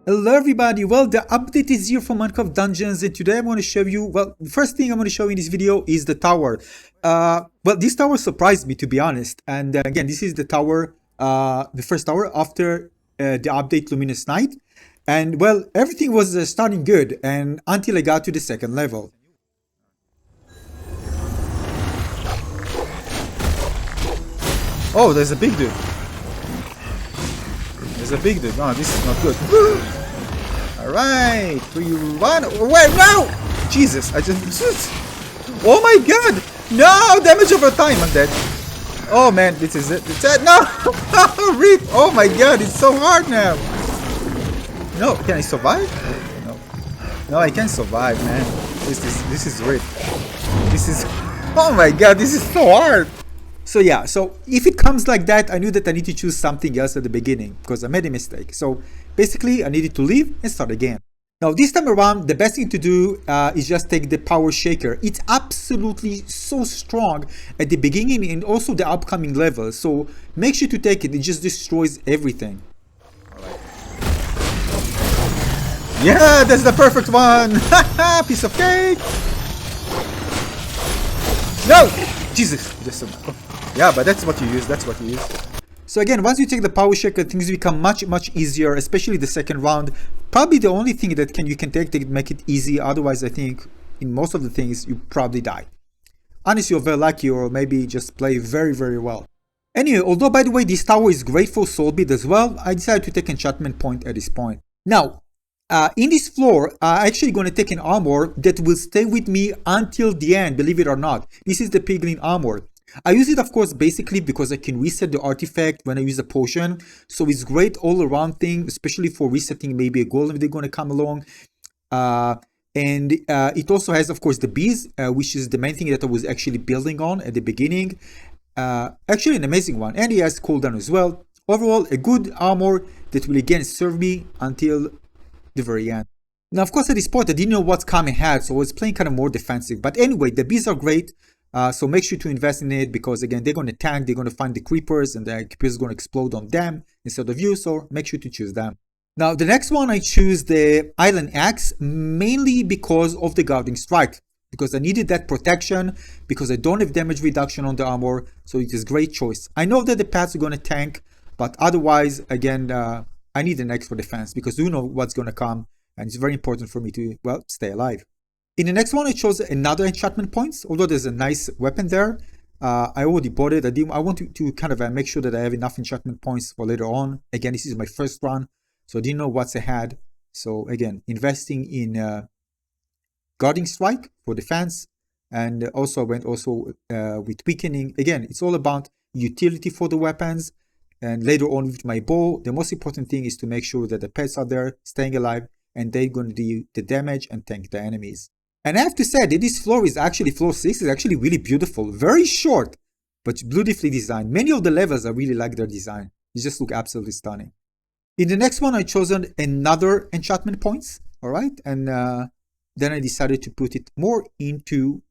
Hello everybody, well the update is here for Minecraft Dungeons and today I want to show you, well the first thing I'm going to show you in this video is the tower. Well this tower surprised me to be honest, and again this is the tower, the first tower after the update Luminous Night, and well everything was starting good and until I got to the second level. Oh, there's a big dude. There's a big dude. Oh, this is not good. Alright, 3, 1. Wait, no! Jesus, I just. Oh my god! No! Damage over time, I'm dead. Oh man, this is it. It's it. No! Rip! Oh my god, it's so hard now! No, can I survive? No. No, I can't survive, man. This is Rip. This is. Oh my god, this is so hard! So yeah, so if it comes like that, I knew that I need to choose something else at the beginning because I made a mistake. So basically, I needed to leave and start again. Now this time around, the best thing to do is just take the power shaker. It's absolutely so strong at the beginning and also the upcoming levels. So make sure to take it. It just destroys everything. Yeah, that's the perfect one. Piece of cake. No, Jesus. Just yeah, but that's what you use. That's what you use. So again, once you take the power shaker, things become much easier, especially the second round. Probably the only thing that you can take to make it easy. Otherwise, I think in most of the things you probably die. Unless you're very lucky or maybe just play very well. Anyway, although by the way this tower is great for soul bid as well, I decided to take enchantment point at this point. Now, in this floor, I'm actually going to take an armor that will stay with me until the end, believe it or not. This is the piglin armor. I use it of course basically because I can reset the artifact when I use a potion, so it's great all around thing, especially for resetting maybe a golem if they're going to come along. And it also has of course the bees, which is the main thing that I was actually building on at the beginning. Actually an amazing one, and it has cooldown as well. Overall a good armor that will again serve me until the very end. Now of course at this point I didn't know what's coming ahead, so I was playing kind of more defensive, but anyway the bees are great. So make sure to invest in it because again they're going to tank, they're going to find the creepers and the creepers are going to explode on them instead of you, so make sure to choose them. Now the next one I choose the Island Axe mainly because of the Guarding Strike, because I needed that protection because I don't have damage reduction on the armor, so it is a great choice. I know that the paths are going to tank, but otherwise again I need an axe for defense because you know what's going to come and it's very important for me to, well, stay alive. In the next one, I chose another enchantment points, although there's a nice weapon there. I already bought it. I want to kind of make sure that I have enough enchantment points for later on. Again, this is my first run, so I didn't know what's ahead. So again, investing in Guarding Strike for defense, and also went with weakening. Again, it's all about utility for the weapons. And later on with my bow, the most important thing is to make sure that the pets are there, staying alive, and they're going to do the damage and tank the enemies. And I have to say that this floor is actually, floor 6 is actually really beautiful. Very short, but beautifully designed. Many of the levels I really like their design. They just look absolutely stunning. In the next one, I chosen another enchantment points. Alright, and then I decided to put it more into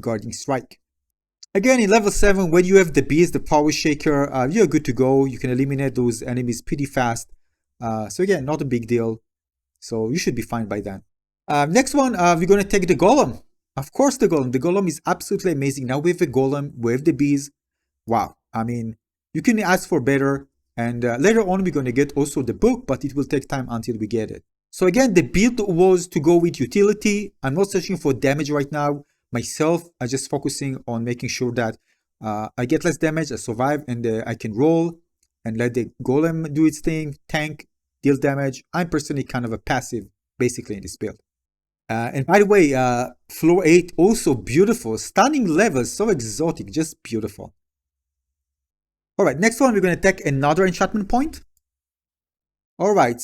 Guarding Strike. Again, in level 7, when you have the bees, the power shaker, you're good to go. You can eliminate those enemies pretty fast. So again, not a big deal. So you should be fine by then. Next one, we're going to take the golem. Of course the golem. The golem is absolutely amazing. Now we have a golem, we have the bees. Wow. I mean, you can ask for better. And later on we're going to get also the book, but it will take time until we get it. So again, the build was to go with utility. I'm not searching for damage right now. Myself, I'm just focusing on making sure that I get less damage, I survive, and I can roll and let the golem do its thing, tank, deal damage. I'm personally kind of a passive basically in this build. And by the way, floor 8 also beautiful, stunning levels, so exotic, just beautiful. Alright, next one we're going to take another enchantment point. Alright,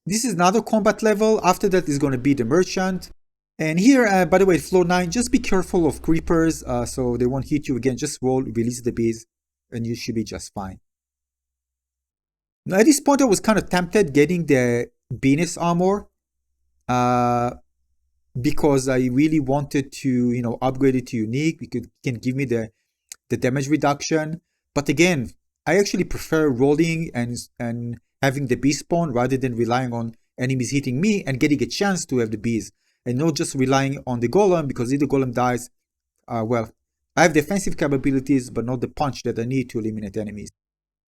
this is another combat level. After that is going to be the merchant. And here, by the way, floor 9, just be careful of creepers so they won't hit you again. Just roll, release the bees, and you should be just fine. Now at this point I was kind of tempted getting the Venus armor. Because I really wanted to, you know, upgrade it to unique. It can give me the damage reduction. But again, I actually prefer rolling and having the bee spawn rather than relying on enemies hitting me and getting a chance to have the bees, and not just relying on the golem, because if the golem dies, well, I have defensive capabilities but not the punch that I need to eliminate enemies.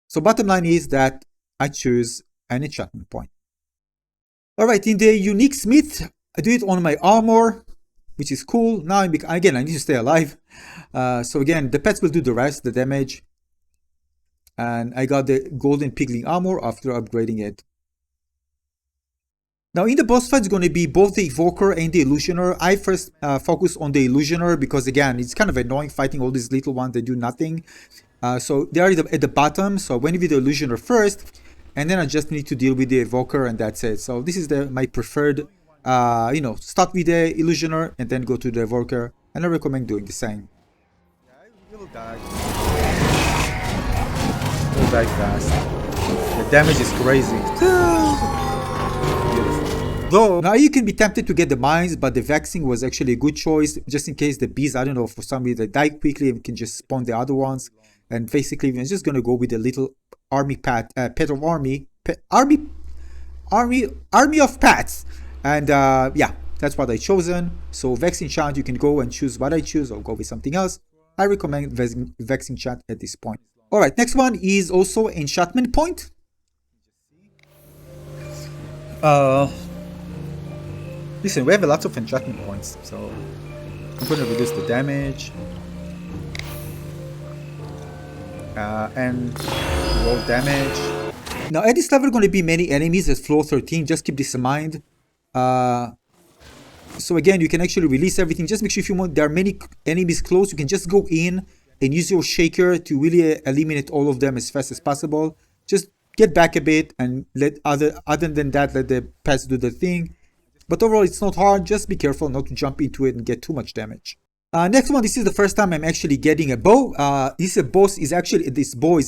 So bottom line is that I choose an enchantment point. Alright, in the unique smith, I do it on my armor, which is cool. Now, again, I need to stay alive. So again, the pets will do the rest, the damage. And I got the golden pigling armor after upgrading it. Now in the boss fight, it's going to be both the evoker and the illusioner. I first focus on the illusioner because again, it's kind of annoying fighting all these little ones that do nothing. So they are at the bottom, so I went with the illusioner first, and then I just need to deal with the evoker, and that's it. So this is my preferred, start with the illusioner and then go to the evoker, and I recommend doing the same. Yeah, I will die. Will die fast. The damage is crazy. Though now you can be tempted to get the mines, but the vexing was actually a good choice, just in case the bees, I don't know, for some reason they die quickly, and we can just spawn the other ones. And basically we're just gonna go with a little army pet of army of pets. And yeah, that's what I chosen. So vexing chant, you can go and choose what I choose or go with something else. I recommend vexing chant at this point. Alright, next one is also enchantment point. Listen, we have a lot of enchantment points, so I'm going to reduce the damage and roll damage. Now at this level, are going to be many enemies at floor 13. Just keep this in mind. So again, you can actually release everything. Just make sure if you want, there are many enemies close, you can just go in and use your shaker to really eliminate all of them as fast as possible. Just get back a bit and let other than that, let the pets do the thing. But overall, it's not hard. Just be careful not to jump into it and get too much damage. Next one, this is the first time I'm actually getting a bow. This bow is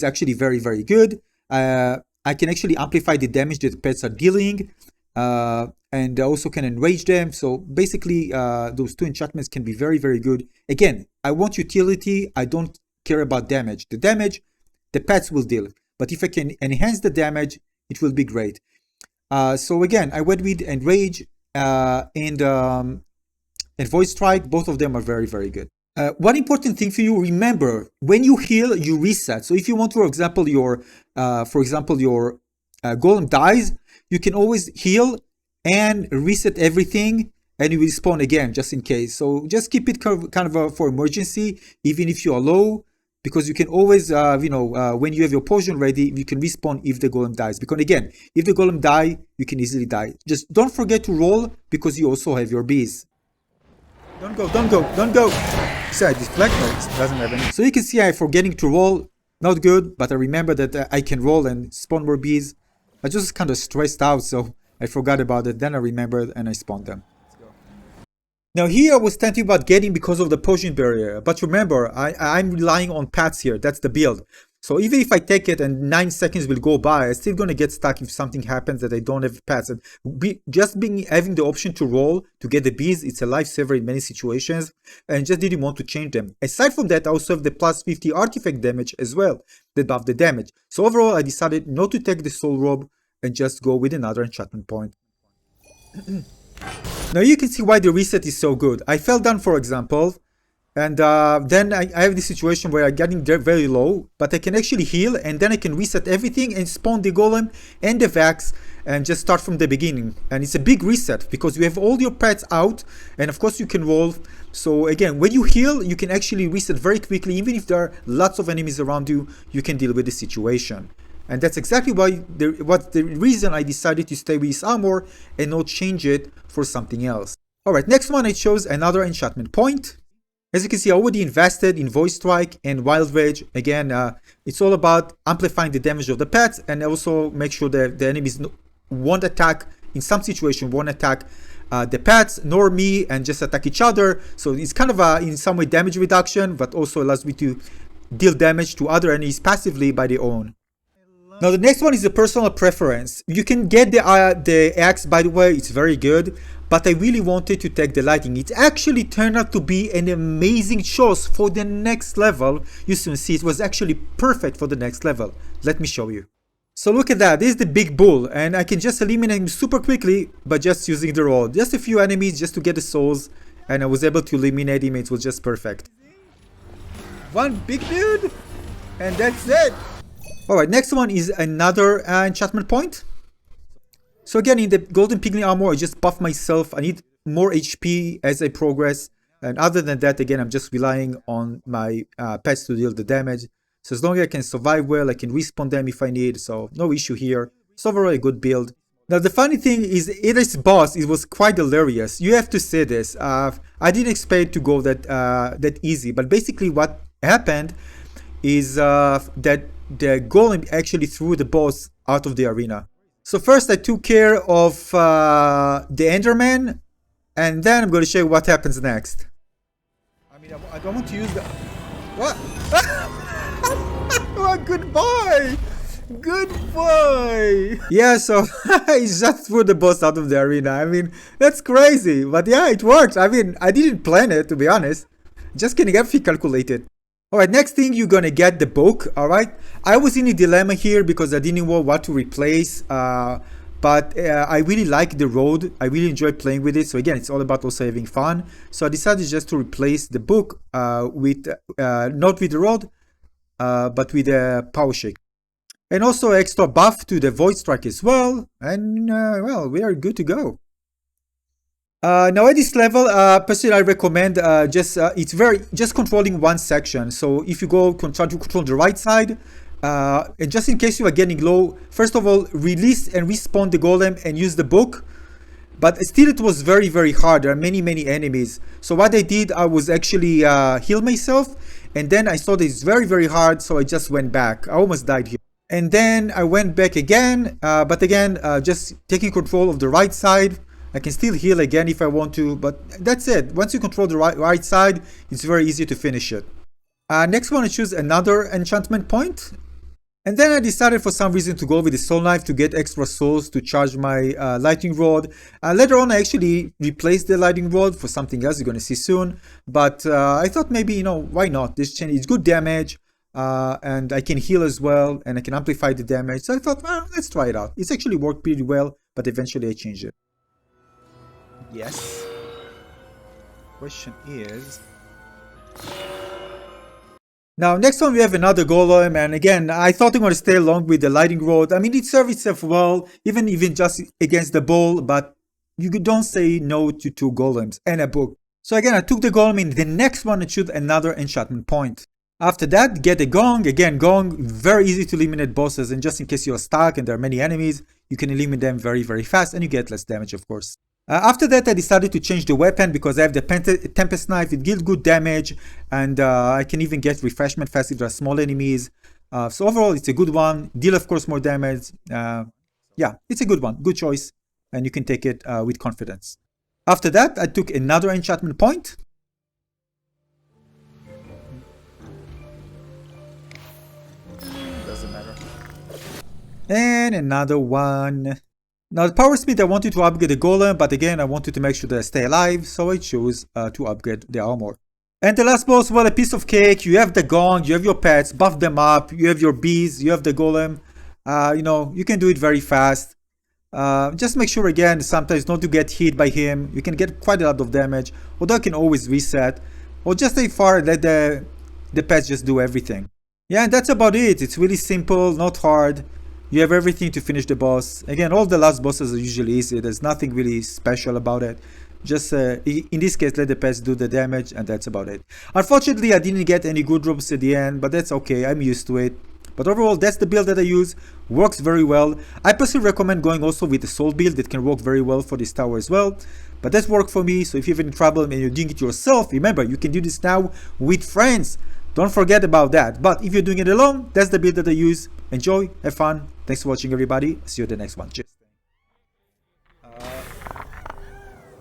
actually very, very good. I can actually amplify the damage that the pets are dealing, and also can enrage them. So basically, those two enchantments can be very, very good. Again, I want utility. I don't care about damage. The damage, the pets will deal. But if I can enhance the damage, it will be great. So again, I went with enrage and voice strike. Both of them are very, very good. One important thing for you, remember, when you heal, you reset. So if you want, for example, your golem dies, you can always heal and reset everything, and you will spawn again, just in case. So just keep it kind of for emergency, even if you are low, because you can always, when you have your potion ready, you can respawn if the golem dies. Because again, if the golem die, you can easily die. Just don't forget to roll, because you also have your bees. Don't go, don't go, don't go. See, I deflect, no, it doesn't have any. So you can see I'm forgetting to roll. Not good, but I remember that I can roll and spawn more bees. I just kind of stressed out, so I forgot about it. Then I remembered and I spawned them. Now here I was thinking about getting because of the potion barrier, but remember, I'm relying on pets here. That's the build. So even if I take it and 9 seconds will go by, I'm still going to get stuck if something happens that I don't have pets. And having the option to roll to get the bees, it's a lifesaver in many situations, and just didn't want to change them. Aside from that, I also have the plus 50 artifact damage as well, that buff the damage. So overall, I decided not to take the soul robe and just go with another enchantment point. Now you can see why the reset is so good. I fell down, for example, and then I have this situation where I'm getting very low, but I can actually heal, and then I can reset everything and spawn the golem and the Vex and just start from the beginning. And it's a big reset because you have all your pets out, and of course you can roll. So again, when you heal, you can actually reset very quickly. Even if there are lots of enemies around you, you can deal with the situation. And that's exactly why the reason I decided to stay with this armor and not change it for something else. Alright, next one I chose another enchantment point. As you can see, I already invested in Voice Strike and Wild Rage. Again, it's all about amplifying the damage of the pets and also make sure that the enemies won't attack, in some situation, won't attack the pets nor me and just attack each other. So it's kind of in some way damage reduction, but also allows me to deal damage to other enemies passively by their own. Now the next one is a personal preference. You can get the axe, by the way, it's very good, but I really wanted to take the lightning. It actually turned out to be an amazing choice for the next level. You soon see it was actually perfect for the next level. Let me show you. So look at that, this is the big bull, and I can just eliminate him super quickly by just using the rod. Just a few enemies just to get the souls, and I was able to eliminate him. It was just perfect. One big dude, and that's it. Alright, next one is another enchantment point. So again, in the golden piglin armor, I just buff myself. I need more HP as I progress. And other than that, again, I'm just relying on my pets to deal the damage. So as long as I can survive well, I can respawn them if I need. So no issue here. It's overall a good build. Now the funny thing is, this boss, it was quite hilarious. You have to say this. I didn't expect to go that easy. But basically what happened is that the golem actually threw the boss out of the arena. So first I took care of the Enderman, and then I'm going to show you what happens next. I mean, I don't want to use the... What? Oh, goodbye! Goodbye! Yeah, so I just threw the boss out of the arena. I mean, that's crazy. But yeah, it works. I mean, I didn't plan it, to be honest. Just kidding, everything calculated. Alright, next thing, you're gonna get the book, alright? I was in a dilemma here because I didn't know what to replace, but I really like the road. I really enjoy playing with it. So again, it's all about also having fun. So I decided just to replace the book with, not with the road, but with a power shake. And also extra buff to the void strike as well. And well, we are good to go. Now at this level, personally I recommend just controlling one section. So if you try to control the right side, and just in case you are getting low, first of all, release and respawn the golem and use the book. But still it was very, very hard. There are many, many enemies. So what I did, I was actually heal myself. And then I saw that it's very, very hard. So I just went back. I almost died here. And then I went back again. But again, just taking control of the right side. I can still heal again if I want to, but that's it. Once you control the right side, it's very easy to finish it. Next one, I choose another enchantment point. And then I decided for some reason to go with the soul knife to get extra souls to charge my lightning rod. Later on, I actually replaced the lightning rod for something else you're going to see soon. But I thought maybe, you know, why not? This chain is good damage. And I can heal as well, and I can amplify the damage. So I thought, well, let's try it out. It's actually worked pretty well, but eventually I changed it. Yes. Question is... Now, next one we have another golem, and again, I thought I'm going to stay along with the lightning rod. I mean, it served itself well, even just against the bull, but you don't say no to two golems and a book. So again, I took the golem in the next one and choose another enchantment point. After that, get a gong. Again, gong, very easy to eliminate bosses, and just in case you're stuck and there are many enemies, you can eliminate them very, very fast, and you get less damage, of course. After that, I decided to change the weapon because I have the Tempest Knife. It deals good damage, and I can even get refreshment fast if there are small enemies. So overall, it's a good one. Deal, of course, more damage. Yeah, it's a good one. Good choice, and you can take it with confidence. After that, I took another enchantment point. Doesn't matter. And another one. Now the power speed, I wanted to upgrade the golem, but again I wanted to make sure that I stay alive, so I chose to upgrade the armor. And the last boss, well, a piece of cake. You have the gong, you have your pets, buff them up, you have your bees, you have the golem. You know, you can do it very fast. Just make sure again, sometimes not to get hit by him. You can get quite a lot of damage, although I can always reset. Or just stay far and let the pets just do everything. Yeah, and that's about it. It's really simple, not hard. You have everything to finish the boss. Again, all the last bosses are usually easy. There's nothing really special about it. Just, in this case, let the pets do the damage, and that's about it. Unfortunately, I didn't get any good drops at the end, but that's okay. I'm used to it. But overall, that's the build that I use. Works very well. I personally recommend going also with the soul build. That can work very well for this tower as well. But that's worked for me. So if you have any trouble and you're doing it yourself, remember, you can do this now with friends. Don't forget about that. But if you're doing it alone, that's the build that I use. Enjoy, have fun. Thanks for watching, everybody. See you in the next one. Cheers.